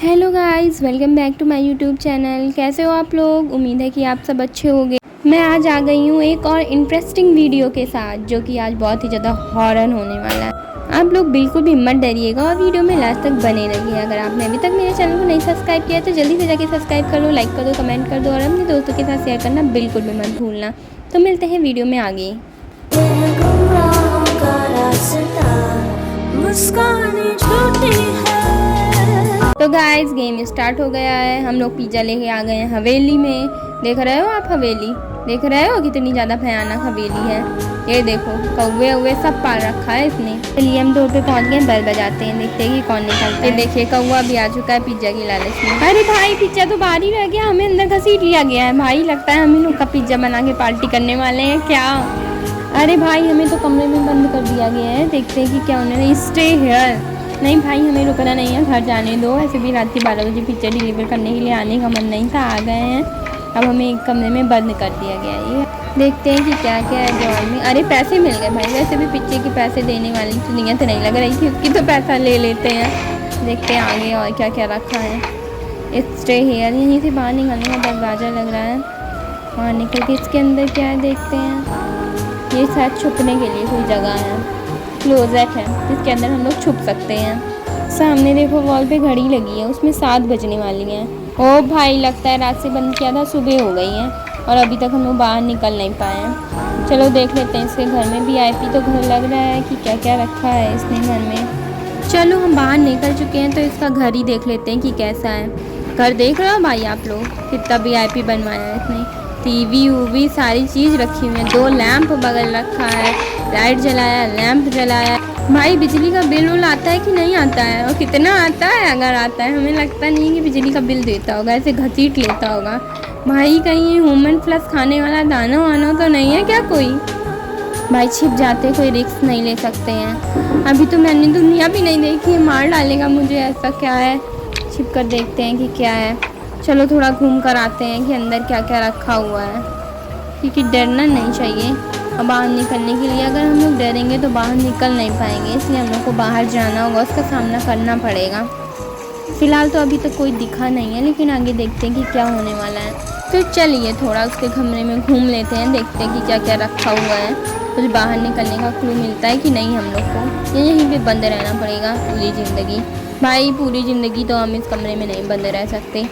Hello guys, welcome back to my YouTube channel. कैसे हो आप लोग? उम्मीद है कि आप सब अच्छे होंगे। मैं आज आ गई हूँ एक और इंटरेस्टिंग वीडियो के साथ, जो कि आज बहुत ही ज़्यादा हॉरर होने वाला है। आप लोग बिल्कुल भी मत डरिएगा और वीडियो में लास्ट तक बने रहिए। अगर आपने अभी तक मेरे चैनल को नहीं सब्सक्राइब किया है तो जल्दी से जाके सब्सक्राइब कर लो, लाइक कर दो, कमेंट कर दो और अपने दोस्तों के साथ शेयर करना बिल्कुल भी मत भूलना। तो मिलते हैं वीडियो में आगे। तो गाइस, गेम स्टार्ट हो गया है। हम लोग पिज़्ज़ा लेके आ गए हैं हवेली में। देख रहे हो आप हवेली? देख रहे हो कितनी ज़्यादा भयानक हवेली है। ये देखो, कौवे उवे सब पाल रखा है इसने। चलिए हम डोर पे पहुंच गए, बेल बजाते हैं, देखते हैं कि कौन निकलता है। देखिए कौवा भी आ चुका है पिज़्ज़ा की लालच में। अरे भाई, पिज़्ज़ा तो बाहर ही रह गया, हमें अंदर घसीट लिया गया है। भाई लगता है हम इन लोग का पिज़्ज़ा बना के पार्टी करने वाले हैं क्या। अरे भाई, हमें तो कमरे में बंद कर दिया गया है। देखते हैं कि क्या उन्होंने। Stay here. नहीं भाई, हमें रुकना नहीं है, घर जाने दो। ऐसे भी रात के 12 बजे पिज़्ज़ा डिलीवर करने के लिए आने का मन नहीं था, आ गए हैं। अब हमें एक कमरे में बंद कर दिया गया है। ये देखते हैं कि क्या क्या है ड्रॉर में। अरे पैसे मिल गए भाई। वैसे भी पिज़्ज़े के पैसे देने वाली तो नीयत नहीं लग रही थी उसकी, तो पैसा ले लेते हैं। देखते हैं आगे और क्या क्या रखा है। स्टे हियर, यहीं से बाहर निकलने का दरवाज़ा लग रहा है। वहाँ निकल के इसके अंदर क्या है देखते हैं। ये शायद छुपने के लिए कोई जगह है, क्लोजेट है जिसके अंदर हम लोग छुप सकते हैं। सामने देखो वॉल पे घड़ी लगी है, उसमें 7 बजने वाली हैं। ओ भाई, लगता है रात से बंद किया था, सुबह हो गई है और अभी तक हम लोग बाहर निकल नहीं पाए हैं। चलो देख लेते हैं इसके घर में। VIP तो घर लग रहा है कि क्या क्या रखा है इसने घर में। चलो हम बाहर निकल चुके हैं तो इसका घर ही देख लेते हैं कि कैसा है। घर देख रहे हो भाई आप लोग, कितना VIP बनवाया है इसने। TV वूवी सारी चीज़ रखी हुई है। 2 लैंप बगल रखा है, लाइट जलाया, लैंप जलाया। भाई बिजली का बिल उल आता है कि नहीं आता है, और कितना आता है? अगर आता है, हमें लगता नहीं कि बिजली का बिल देता होगा, ऐसे घसीट लेता होगा। भाई कहीं ह्यूमन प्लस खाने वाला दाना वाना तो नहीं है क्या कोई? भाई छिप जाते, कोई रिस्क नहीं ले सकते हैं। अभी तो मैंने दुनिया भी नहीं देखी, मार डालेगा मुझे। ऐसा क्या है, छिप कर देखते हैं कि क्या है। चलो थोड़ा घूम कर आते हैं कि अंदर क्या क्या रखा हुआ है, क्योंकि डरना नहीं चाहिए। और बाहर निकलने के लिए अगर हम लोग डरेंगे तो बाहर निकल नहीं पाएंगे, इसलिए हम लोग को बाहर जाना होगा, उसका सामना करना पड़ेगा। फ़िलहाल तो अभी तक कोई दिखा नहीं है, लेकिन आगे देखते हैं कि क्या होने वाला है। तो चलिए थोड़ा उसके कमरे में घूम लेते हैं, देखते हैं कि क्या क्या रखा हुआ है। कुछ बाहर निकलने का क्लू मिलता है कि नहीं हम लोग को, या यहीं पे बंद रहना पड़ेगा पूरी ज़िंदगी। भाई पूरी ज़िंदगी तो हम इस कमरे में नहीं बंद रह सकते,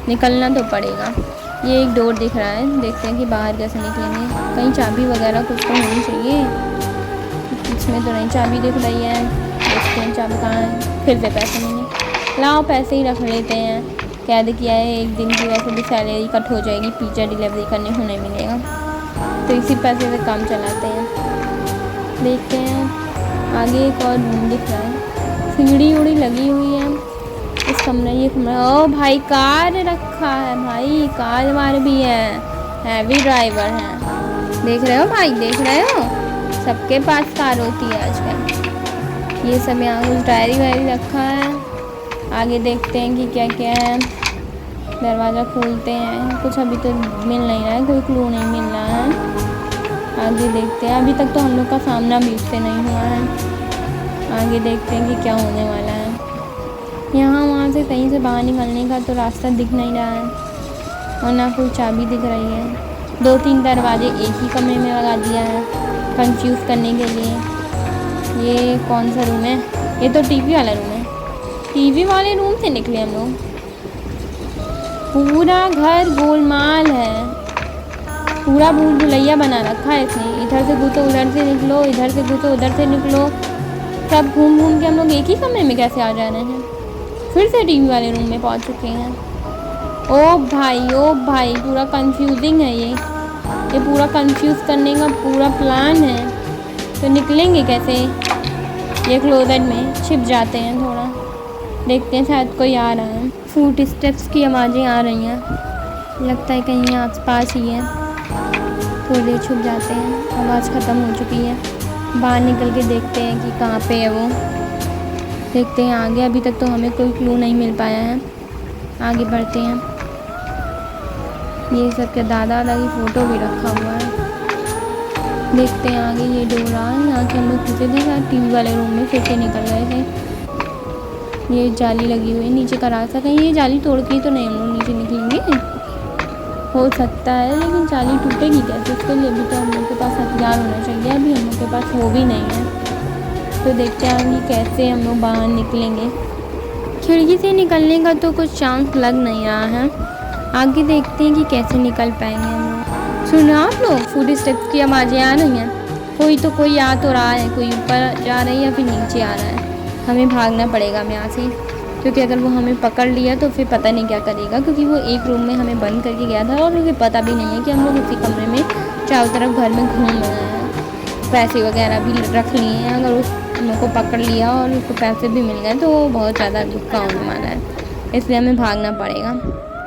निकलना तो पड़ेगा। ये एक डोर दिख रहा है, देखते हैं कि बाहर कैसे निकलेंगे। कहीं चाबी वगैरह कुछ तो होनी चाहिए, इसमें तो नहीं चाबी दिख रही है। देखते हैं चाबी कहाँ है। फिर से पैसे नहीं, लाओ पैसे ही रख लेते हैं। कैद किया है 1 दिन की, वैसे भी सैलरी कट हो जाएगी, पिज़्ज़ा डिलीवरी करने को नहीं मिलेगा, तो इसी पैसे से काम चलाते हैं। देखते हैं आगे एक और रूम दिख रहा है, सीढ़ी उड़ी लगी हुई है इस कमरे। ये कमरा, ओ भाई कार रखा है भाई, कार वार भी है, हैवी ड्राइवर है। देख रहे हो भाई, देख रहे हो, सबके पास कार होती है आजकल। ये सब यहाँ कुछ डायरी वायरी रखा है। आगे देखते हैं कि क्या क्या है। दरवाज़ा खोलते हैं, कुछ अभी तो मिल नहीं रहा है, कोई क्लू नहीं मिल रहा है। आगे देखते हैं, अभी तक तो हम लोग का सामना भी उससे नहीं हुआ है। आगे देखते हैं कि क्या होने वाला है। यहाँ वहाँ से कहीं से बाहर निकलने का तो रास्ता दिख नहीं रहा है, और ना कोई चाबी दिख रही है। 2-3 दरवाजे एक ही कमरे में लगा दिया है कंफ्यूज करने के लिए। ये कौन सा रूम है? ये तो TV वाला रूम है। TV वाले रूम से निकले हम लोग। पूरा घर गोलमाल है, पूरा भूल भुलैया बना रखा है इसने। इधर से घुसो उधर से निकलो, इधर से घुसो उधर से निकलो। सब घूम घूम के हम लोग एक ही कमरे में कैसे आ जा रहे हैं? फिर से TV वाले रूम में पहुंच चुके हैं। ओ भाई, पूरा कंफ्यूजिंग है ये पूरा कंफ्यूज करने का पूरा प्लान है। तो निकलेंगे कैसे? ये क्लोजेट में छिप जाते हैं, थोड़ा देखते हैं, शायद कोई आ रहा है। फुट स्टेप्स की आवाज़ें आ रही हैं, लगता है कहीं आस पास ही है। थोड़ी देर छुप जाते हैं, आवाज़ ख़त्म हो चुकी है। बाहर निकल के देखते हैं कि कहाँ पे है वो। देखते हैं आगे, अभी तक तो हमें कोई क्लू नहीं मिल पाया है। आगे बढ़ते हैं। ये सब के दादा की फ़ोटो भी रखा हुआ है। देखते हैं आगे। ये डोर आ, यहाँ से हम लोग घुसे थे, TV वाले रूम में फिर से निकल गए थे। ये जाली लगी हुई है नीचे का रास्ता, कहीं ये जाली तोड़ के ही तो नहीं हम लोग नीचे निकलेंगे। हो सकता है लेकिन जाली टूटेगी कैसे, उसके लिए भी तो हम लोग के पास हथियार होना चाहिए। अभी हम लोग के पास वो भी नहीं है, तो देखते हैं कि कैसे हम लोग बाहर निकलेंगे। खिड़की से निकलने का तो कुछ चांस लग नहीं रहा है, आगे देखते हैं कि कैसे निकल पाएंगे हम लोग। सुनो आप लोग, फुट स्टेप्स की आवाज़ें आ रही हैं, कोई आ तो रहा है, कोई ऊपर जा रहा है या फिर नीचे आ रहा है। हमें भागना पड़ेगा हम यहाँ से, क्योंकि अगर वो हमें पकड़ लिया तो फिर पता नहीं क्या करेगा, क्योंकि वो एक रूम में हमें बंद करके गया था और उसे पता भी नहीं है कि हम लोग उसी कमरे में चारों तरफ घर में घूम रहे हैं। पैसे वगैरह भी रख लिए हैं, अगर उस हम को पकड़ लिया और उसको पैसे भी मिल गए तो वो बहुत ज़्यादा गुस्सा होने वाला है, इसलिए हमें भागना पड़ेगा।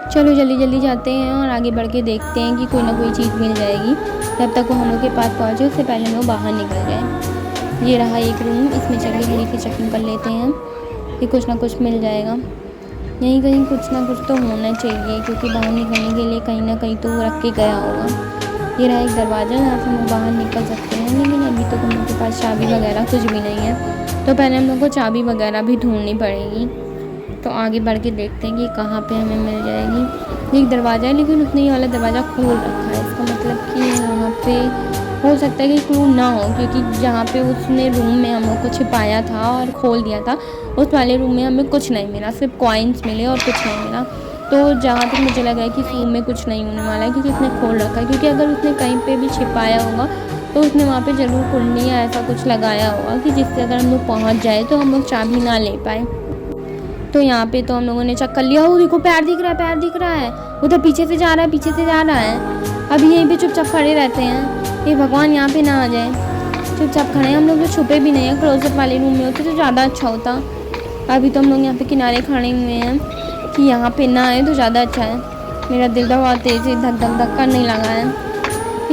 चलो जल्दी जल्दी जाते हैं और आगे बढ़ के देखते हैं कि कोई ना कोई चीज़ मिल जाएगी। जब तक वो हम लोग के पास पहुँचे उससे पहले हम लोग बाहर निकल जाए। ये रहा एक रूम, इसमें चलिए जल्दी से चेकिंग कर लेते हैं कि कुछ ना कुछ मिल जाएगा। यहीं कहीं कुछ ना कुछ तो होना चाहिए, क्योंकि बाहर निकलने के लिए कहीं ना कहीं तो वो रख के गया होगा। ये रहा एक दरवाज़ा जहाँ से हम लोग बाहर निकल सकते हैं, लेकिन अभी तो हम लोग के पास चाबी वगैरह कुछ भी नहीं है, तो पहले हम लोग को चाबी वगैरह भी ढूंढनी पड़ेगी। तो आगे बढ़ के देखते हैं कि कहाँ पे हमें मिल जाएगी। एक दरवाज़ा है लेकिन उसने ये वाला दरवाज़ा खोल रखा है, इसका मतलब कि यहाँ पे हो सकता है कि क्लू ना हो, क्योंकि जहाँ पे उसने रूम में हम लोग को छिपाया था और खोल दिया था उस वाले रूम में हमें कुछ नहीं मिला, सिर्फ कॉइन्स मिले और कुछ नहीं मिला। तो जहाँ तक मुझे लगा है कि रूम में कुछ नहीं होने वाला है, क्योंकि उसने खोल रखा है। क्योंकि अगर उसने कहीं पे भी छिपाया होगा तो उसने वहाँ पे ज़रूर कुंडी या ऐसा कुछ लगाया होगा कि जिससे अगर हम लोग पहुँच जाए तो हम लोग चाबी ना ले पाए। तो यहाँ पे तो हम लोगों ने चेक कर लिया। वो देखो पैर दिख रहा है, उधर पीछे से जा रहा है। अभी यहीं पे चुपचाप खड़े रहते हैं, ये भगवान यहाँ पे ना आ जाए। चुपचाप खड़े हैं हम लोग, जो छुपे भी नहीं हैं, क्लोजअप वाले रूम में होते तो ज़्यादा अच्छा होता। अभी तो हम लोग यहाँ पे किनारे खड़े हुए हैं कि यहाँ पे ना आए तो ज़्यादा अच्छा है। मेरा दिल तो बहुत तेज़ धक धक धक करने लगा है।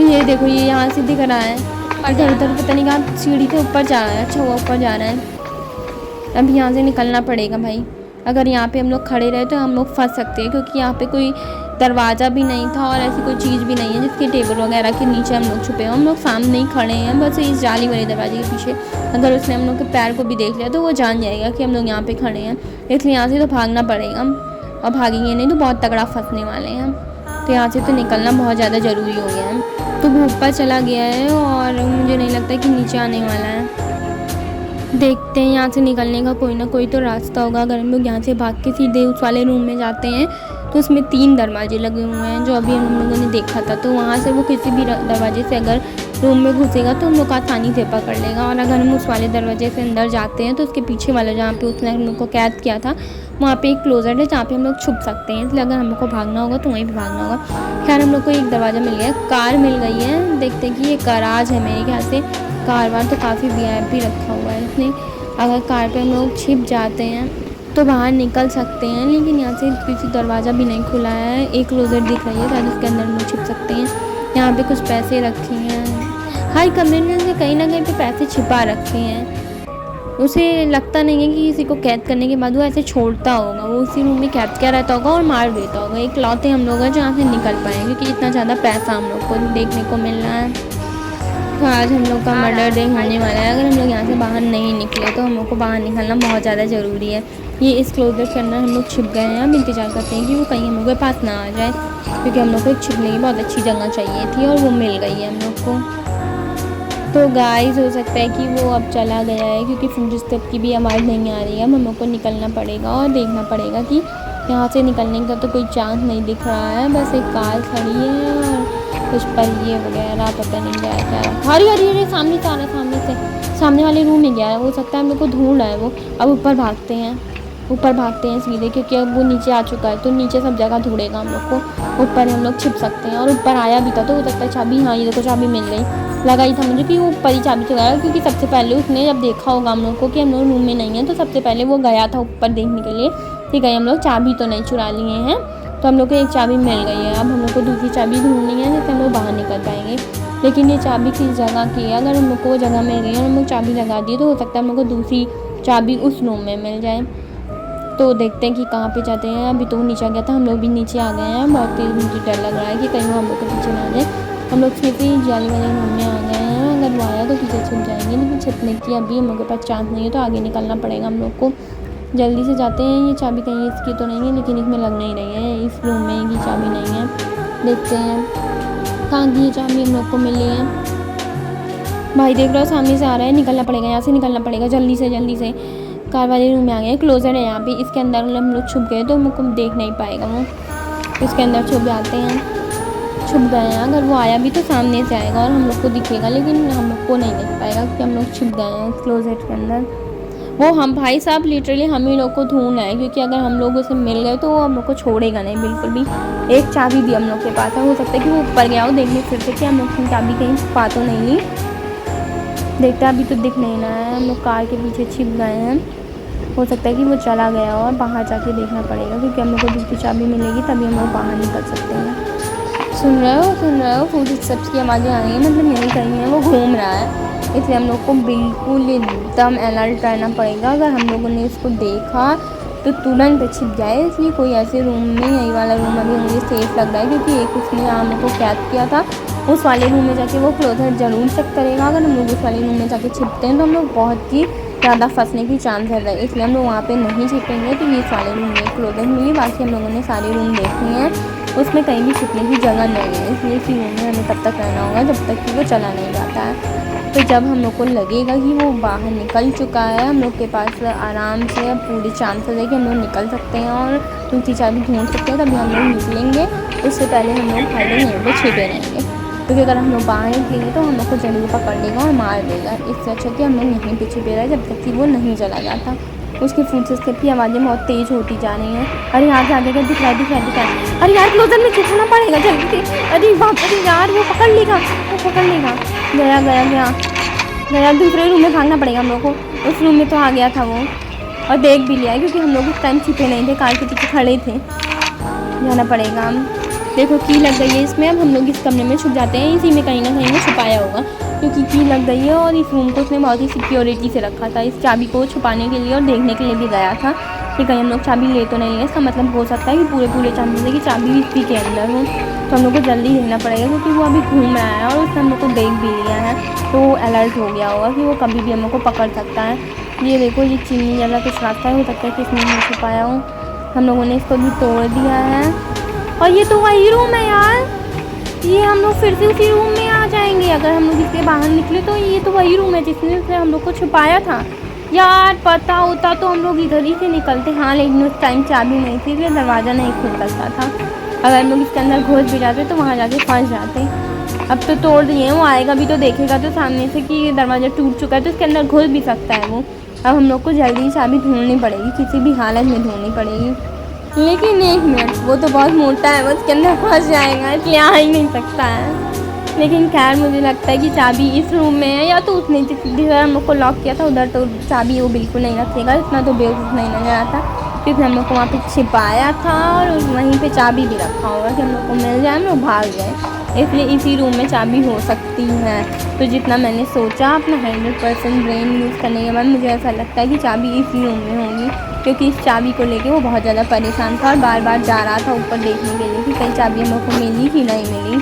ये देखो ये यहाँ से दिख रहा है, इधर उधर पता नहीं कहाँ सीढ़ी से ऊपर जा रहा है। अच्छा हुआ ऊपर जा रहा है। अब यहाँ से निकलना पड़ेगा भाई। अगर यहाँ पे हम लोग खड़े रहे तो हम लोग फंस सकते हैं, क्योंकि यहाँ पे कोई दरवाज़ा भी नहीं था और ऐसी कोई चीज़ भी नहीं है जिसके टेबल वगैरह के नीचे हम लोग छुपे हैं। हम लोग सामने ही खड़े हैं बस इस जाली वाले दरवाजे के पीछे। अगर उसने हम लोग के पैर को भी देख लिया तो वो जान जाएगा कि हम लोग यहाँ पे खड़े हैं, इसलिए यहाँ से तो भागना पड़ेगा। और भागेंगे नहीं तो बहुत तगड़ा फंसने वाले हैं। तो यहाँ से तो निकलना बहुत ज़्यादा ज़रूरी हो गया है। तो वो ऊपर चला गया है और मुझे नहीं लगता कि नीचे आने वाला है। देखते हैं यहाँ से निकलने का कोई ना कोई तो रास्ता होगा। अगर हम लोग यहाँ से भाग के सीधे उस वाले रूम में जाते हैं तो उसमें 3 दरवाजे लगे हुए हैं जो अभी हम लोगों ने देखा था। तो वहाँ से वो किसी भी दरवाजे से अगर रूम में घुसेगा तो हम लोग आसानी से पकड़ लेगा। और अगर हम उस वाले दरवाजे से अंदर जाते हैं तो उसके पीछे वाला जहाँ पे उसने हम लोग को कैद किया था वहाँ पे एक क्लोजेट है जहाँ पे हम लोग छुप सकते हैं। इसलिए अगर हम लोग को भागना होगा तो वहीं पे भागना होगा। खैर हम लोग को एक दरवाज़ा मिल गया, कार मिल गई है। देखते हैं कि ये गराज है मेरे ख्याल से। कार वार तो काफ़ी VIP रखा हुआ है इसने। अगर कार पे हम लोग छिप जाते हैं तो बाहर निकल सकते हैं, लेकिन यहाँ से किसी दरवाज़ा भी नहीं खुला है। एक क्लोजेट दिख रही है, शायद उसके अंदर हम लोग छिप सकते हैं। यहाँ पे कुछ पैसे रखे हैं, हर कमरे में से कहीं ना कहीं पे पैसे छिपा रखे हैं। उसे लगता नहीं है कि किसी को कैद करने के बाद वो ऐसे छोड़ता होगा, वो उसी रूम में कैद किया रहता होगा और मार देता होगा। एक लौते हम लोग हैं जहाँ से निकल पाए, क्योंकि इतना ज़्यादा पैसा हम लोग को देखने को मिल रहा है। तो आज हम लोग का मर्डर डे होने वाला है। अगर हम लोग यहाँ से बाहर नहीं निकले तो हम लोग को बाहर निकलना बहुत ज़्यादा ज़रूरी है। ये इस क्लोजेट के अंदर हम लोग छिप गए हैं। अब इंतजार करते हैं कि वो कहीं हम लोग के पास ना आ जाए, क्योंकि हम लोग को एक छिपने की बहुत अच्छी जगह चाहिए थी और वो मिल गई है हम लोग को। तो गाइस हो सकता है कि वो अब चला गया है, क्योंकि फुट स्टेप की भी आवाज़ नहीं आ रही है। हम लोग को निकलना पड़ेगा और देखना पड़ेगा कि यहाँ से निकलने का तो कोई चांस नहीं दिख रहा है। बस एक कार खड़ी है और कुछ पहिए वगैरह पता नहीं क्या क्या। अरे सामने से आ रहा है, सामने से सामने वाले रूम में गया है। हो सकता है हम लोग को ढूंढ रहा है वो। अब ऊपर भागते हैं सीधे, क्योंकि अब वो नीचे आ चुका है तो नीचे सब जगह ढूंढेगा हम लोग को। ऊपर हम लोग छिप सकते हैं और ऊपर आया भी था तो हो सकता है चाबी, हाँ ये देखो चाबी मिल गई। लगा ही था मुझे कि वो ऊपर ही चाबी चुराया, क्योंकि सबसे पहले उसने जब देखा होगा हम लोग को कि हम लोग रूम में नहीं है तो सबसे पहले वो गया था ऊपर देखने के लिए कि कहीं हम लोग चाबी तो नहीं चुरा लिए हैं। तो हम लोग को एक चाबी मिल गई है। अब हम लोग को दूसरी चाबी ढूंढनी है जिससे हम लोग बाहर निकल पाएंगे। लेकिन ये चाबी किस जगह की है? अगर हम लोग को वो जगह मिल गई और हम लोग चाबी लगा दी तो हो सकता है हम लोग को दूसरी चाबी उस रूम में मिल जाए। तो देखते हैं कि कहाँ पे जाते हैं। अभी तो वो नीचे आ गया था, हम लोग भी नीचे आ गए हैं। बहुत तेज़ मुझे डर लग रहा है कि कहीं वो हम लोग को पीछे ना आ जाए। हम लोग सिर्फ ही जाली वाले रूम में आ गए हैं। अगर वो आया तो पीछे छिप जाएंगे, लेकिन छिपने की अभी हम लोग के पास चांस नहीं है, तो आगे निकलना पड़ेगा हम लोग को। जल्दी से जाते हैं। ये चाबी कहीं इसकी तो नहीं है, लेकिन इसमें लग नहीं रही है। इस रूम में की चाबी नहीं है। देखते हैं कहाँ की ये चाबी हम लोग को मिली है। भाई देख रहे हो सामने से आ रहा है, निकलना पड़ेगा, यहाँ से निकलना पड़ेगा जल्दी से। कार वाले रूम में आ गए। क्लोजर है यहाँ पे, इसके अंदर हम लोग छुप गए तो हमको देख नहीं पाएगा वो। इसके अंदर छुप जाते हैं। छुप गए हैं, अगर वो आया भी तो सामने से आएगा और हम लोग को दिखेगा, लेकिन हम लोग को नहीं दिख पाएगा क्योंकि हम लोग छुप गए हैं क्लोजेट के अंदर। वो हम भाई साहब लिटरली हम ही लोग को ढूंढना है, क्योंकि अगर हम लोग उसे मिल गए तो वो हम लोग को छोड़ेगा नहीं बिल्कुल भी। एक चाबी भी हम लोग के पास है, हो सकता है कि वो ऊपर गया हो देखने फिर से कि हम लोग की चाबी कहीं पा तो नहीं ली। देखते अभी तो दिख नहीं रहा है, हम लोग कार के पीछे छिप गए हैं। हो सकता है कि वो चला गया हो और बाहर जाके देखना पड़ेगा, क्योंकि हम लोग को दूसरी चाबी मिलेगी तभी हम लोग बाहर निकल सकते हैं। सुन रहे हो फूड स्टेप्स की आवाज़ें आ रही हैं, मतलब यही कहीं है वो घूम रहा है, इसलिए हम लोग को बिल्कुल एकदम अलर्ट रहना पड़ेगा। अगर हम लोगों ने इसको देखा तो तुरंत छिप जाए। इसलिए कोई ऐसे रूम में, यही वाला रूम अभी मुझे सेफ लग रहा है, क्योंकि एक उसने हम लोग को कैद किया था। उस वाले रूम में जाके वो क्लोजर ज़रूर चेक करेगा। अगर हम लोग उस वाले रूम में जाके छिपते हैं तो हम लोग बहुत ही ज़्यादा फंसने की चांस है, इसलिए हम लोग वहाँ पे नहीं छिपेंगे। तो ये सारे रूम में क्लोजर मिली, बाकी हम लोगों ने सारे रूम देखने हैं, उसमें कहीं भी छिपने की जगह नहीं है। इसलिए इसी रूम में हमें तब तक रहना होगा जब तक कि वो चला नहीं जाता है। तो जब हम लोग को लगेगा कि वो बाहर निकल चुका है, हम लोग के पास आराम से पूरी चांसेस है कि हम लोग निकल सकते हैं और दूसरी चाबी ढूंढ सकते हैं, तभी हम लोग निकलेंगे। उससे पहले हम लोग फायदे यहीं पर छिपे रहेंगे, क्योंकि अगर हम लोग बाहर निकलेंगे तो हम लोग को जरूर पकड़ लेगा और मार देगा। इससे अच्छा कि हम लोग यहीं पे छिपे रहे जब तक कि वो नहीं चला जाता। उसके फूड स्टेप की आवाज़ें बहुत तेज़ होती जा रही हैं। अरे यहाँ से आगे का दिख रहा है। अरे यार क्लोजर में छुपना पड़ेगा जल्दी से। अरे बाप रे यार, वो पकड़ लेगा। गया दूसरे रूम में भागना पड़ेगा हम लोग को। उस रूम में तो आ गया था वो और देख भी लिया, क्योंकि हम लोग उस टाइम छिपे नहीं थे, कार के पीछे खड़े थे। जाना पड़ेगा हम। देखो की लग गई है इसमें। अब हम लोग इस कमरे में छुप जाते हैं, इसी में कहीं ना कहीं वो छुपाया होगा, क्योंकि की लग गई है। और इस रूम को उसने बहुत ही सिक्योरिटी से रखा था, इस चाबी को छुपाने के लिए और देखने के लिए भी गया था कि कहीं हम लोग चाबी ले तो नहीं है। इसका मतलब हो सकता है कि पूरे चांसेस है कि चाबी इसी के अंदर हो। तो हम लोग को जल्दी देखना पड़ेगा, क्योंकि वो अभी घूम रहा है और उसने हम लोग को देख भी लिया है, तो वो अलर्ट हो गया होगा कि वो कभी भी हम लोग को पकड़ सकता है। ये देखो ये चीनी जैसा कुछ रास्ता है, हो सकता है कि इसमें नहीं छुपाया हो। हम लोगों ने इसको भी तोड़ दिया है। और ये तो वही रूम है यार, ये हम लोग फिर से उसी रूम में आ जाएंगे अगर हम लोग इसके बाहर निकले। तो ये तो वही रूम है जिसने से हम लोग को छुपाया था। यार पता होता तो हम लोग इधर ही से निकलते। हाँ लेकिन उस टाइम चाबी नहीं थी, इसलिए दरवाज़ा नहीं खुल सकता था। अगर हम लोग इसके अंदर घुस भी जाते तो वहाँ जाके फंस जाते। अब तो तोड़ दिए, वो आएगा भी तो देखेगा तो सामने से कि दरवाज़ा टूट चुका है, तो इसके अंदर घुस भी सकता है वो। अब हम लोग को जल्दी चाबी ढूंढनी पड़ेगी, किसी भी हालत में ढूंढनी पड़ेगी। लेकिन 1 मिनट, वो तो बहुत मोटा है, वो उसके अंदर फंस जाएगा, इसलिए आ ही नहीं सकता है। लेकिन खैर मुझे लगता है कि चाबी इस रूम में है, या तो उसने जिधर हम लोग को लॉक किया था उधर तो चाबी वो बिल्कुल नहीं रखेगा, इतना तो बेवकूफ़ नहीं नजर आता, क्योंकि हम लोग को वहाँ पे छिपाया था और वहीं पे चाबी भी रखा होगा कि हम लोग को मिल जाए, हम लोग भाग जाए। इसलिए इसी रूम में चाबी हो सकती है। तो जितना मैंने सोचा अपना 100% ब्रेन यूज़ करने के बाद मुझे ऐसा लगता है कि चाबी इसी रूम में होगी, क्योंकि इस चाबी को लेके वो बहुत ज़्यादा परेशान था और बार बार जा रहा था ऊपर देखने के लिए कि कहीं चाबी हम लोग को मिली कि नहीं मिली।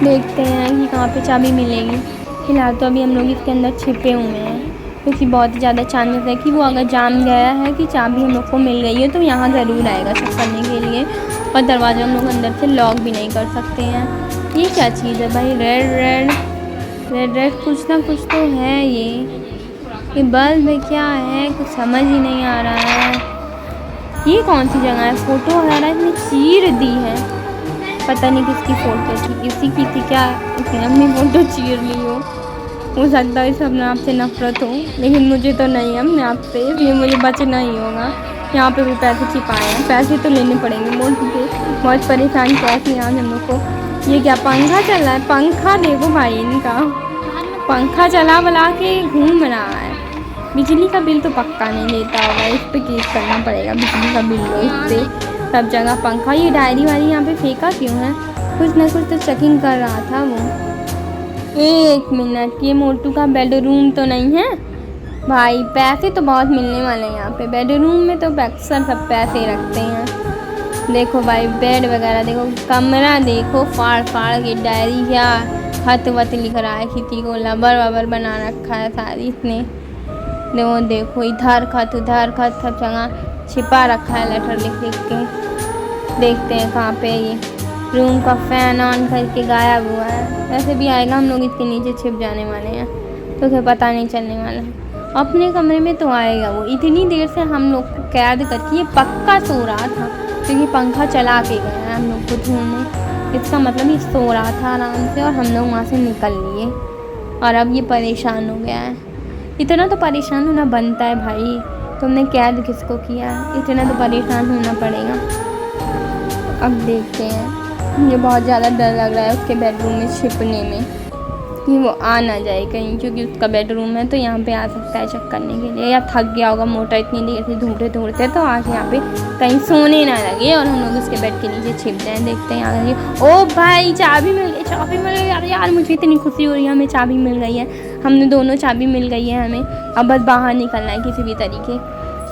देखते हैं कि कहाँ पे चाबी मिलेगी। फिलहाल तो अभी हम लोग इसके अंदर छिपे हुए हैं, क्योंकि बहुत ही ज़्यादा चांसेस है कि वो अगर जान गया है कि चाबी हम लोग को मिल गई है तो यहाँ ज़रूर आएगा चेक करने के लिए, और दरवाज़ा हम लोग अंदर से लॉक भी नहीं कर सकते हैं। ये क्या चीज़ है भाई? रेड कुछ ना कुछ तो है। ये बल्ब में क्या है कुछ समझ ही नहीं आ रहा है। ये कौन सी जगह है? फ़ोटो वगैरह इसने चीर दी है, पता नहीं किसकी फ़ोटो थी, इसी की थी क्या? इसने अपनी फ़ोटो चीर ली हो सकता है इसे अपने आप से नफरत हो, लेकिन मुझे तो नहीं है अपने आप से, इसलिए मुझे बचना ही होगा। यहाँ पे भी पैसे छिपाए हैं, पैसे तो लेने पड़ेंगे मोटी के, बहुत परेशान कैसे आज हम लोग को। ये क्या पंखा चल रहा है? पंखा देखो भाई, इनका पंखा चला बला के घूम रहा है। बिजली का बिल तो पक्का नहीं देता होगा, इस पर केस करना पड़ेगा, बिजली का बिल लो इस पर सब जगह पंखा। ये डायरी वारी यहाँ पे फेंका क्यों है? कुछ ना कुछ तो चेकिंग कर रहा था वो। 1 मिनट, ये मोटू का बेडरूम तो नहीं है भाई? पैसे तो बहुत मिलने वाले हैं यहाँ पे, बेडरूम में तो अक्सर सब पैसे रखते हैं। देखो भाई बेड वगैरह देखो, कमरा देखो फाड़ के, डायरी क्या खत वत लिख रहा है, किसी को लबर वबर बना रखा है सारी इसने। देखो इधर खत उधर खत, सब जगह छिपा रखा है लेटर लिख लिख के। देखते हैं कहाँ पे ये। रूम का फ़ैन ऑन करके गायब हुआ है। वैसे भी आएगा, हम लोग इसके नीचे छिप जाने वाले हैं तो उसे पता नहीं चलने वाला है। अपने कमरे में तो आएगा वो। इतनी देर से हम लोग को कैद करके ये पक्का सो रहा था, क्योंकि पंखा चला के गया है हम लोग को ढूंढने। इसका मतलब ये सो रहा था आराम से और हम लोग वहाँ से निकल लिए, और अब ये परेशान हो गया है। इतना तो परेशान होना बनता है भाई, तुमने कैद किसको किया है, इतना तो परेशान होना पड़ेगा। अब देखते हैं, मुझे बहुत ज़्यादा डर लग रहा है उसके बेडरूम में छिपने में, कि वो आ ना जाए कहीं, क्योंकि उसका बेडरूम है तो यहाँ पे आ सकता है चेक करने के लिए, या थक गया होगा मोटर इतनी देर से ढूंढते ढूंढते, तो आके यहाँ पे कहीं सोने ना लगे और हम लोग उसके बेड के नीचे छिप जाएँ। देखते हैं यहाँ। ओ भाई चाबी मिल गई, चाबी मिल गई। अरे यार मुझे इतनी खुशी हो रही है, हमें चाबी मिल गई है, हमने दोनों चाबी मिल गई है हमें। अब बस बाहर निकलना है किसी भी तरीके।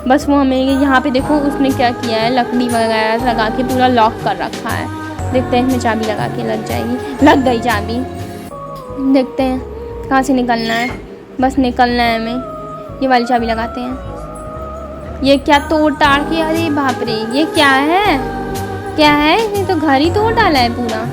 बस वो हमें यहाँ पे देखो उसने क्या किया है, लकड़ी वगैरह लगा के पूरा लॉक कर रखा है। देखते हैं इसमें चाबी लगा के लग जाएगी। लग गई चाबी। देखते हैं कहाँ से निकलना है, बस निकलना है हमें। ये वाली चाबी लगाते हैं। ये क्या तोड़ ताड़ के, अरे बाप रे ये क्या है, क्या है, ये तो घर ही तोड़ डाला है पूरा।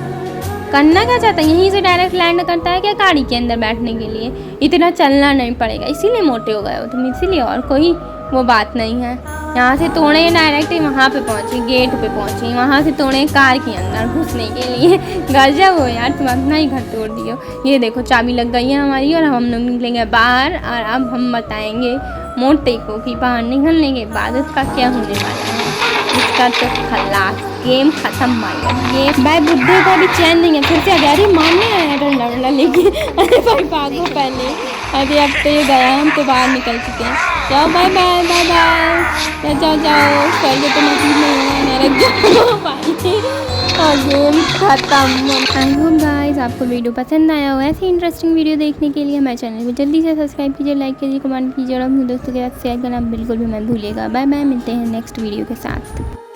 करना क्या चाहता है, यहीं से डायरेक्ट लैंड करता है क्या गाड़ी के अंदर बैठने के लिए? इतना चलना नहीं पड़ेगा, इसीलिए मोटे हो गए हो तुम, इसीलिए, और कोई वो बात नहीं है। यहाँ से तोड़े डायरेक्ट वहाँ पे पहुँची, गेट पे पहुँची, वहाँ से तोड़े कार के अंदर घुसने के लिए। गजब हो यार, तुम अपना ही घर तोड़ दियो। ये देखो चाबी लग गई है हमारी, और हम लोग निकलेंगे बाहर, और अब हम बताएंगे मोटे को कि बाहर निकलने के बाद उसका क्या होने वाला है। इसका तो खलास, गेम खत्म भाई। ये भाई बुद्धे का भी चैन नहीं है, फिर से अरे मारने आया डंडा वंडा लेके। अरे भाई भागो पहले, अरे अब तो ये गया, हम तो बाहर निकल चुके हैं। जाओ बाय बाय बाय बाय, जाओ जाओ, करके तो नसीब नहीं है, जाओ भाई। और गेम खत्म। आई होप गाइस आपको वीडियो पसंद आया हो। ऐसी इंटरेस्टिंग वीडियो देखने के लिए हमारे चैनल को जल्दी से सब्सक्राइब कीजिए, लाइक कीजिए, कमेंट कीजिए, और अपने दोस्तों के साथ शेयर करना बिल्कुल भी मत भूलिएगा। बाय बाय, मिलते हैं नेक्स्ट वीडियो के साथ।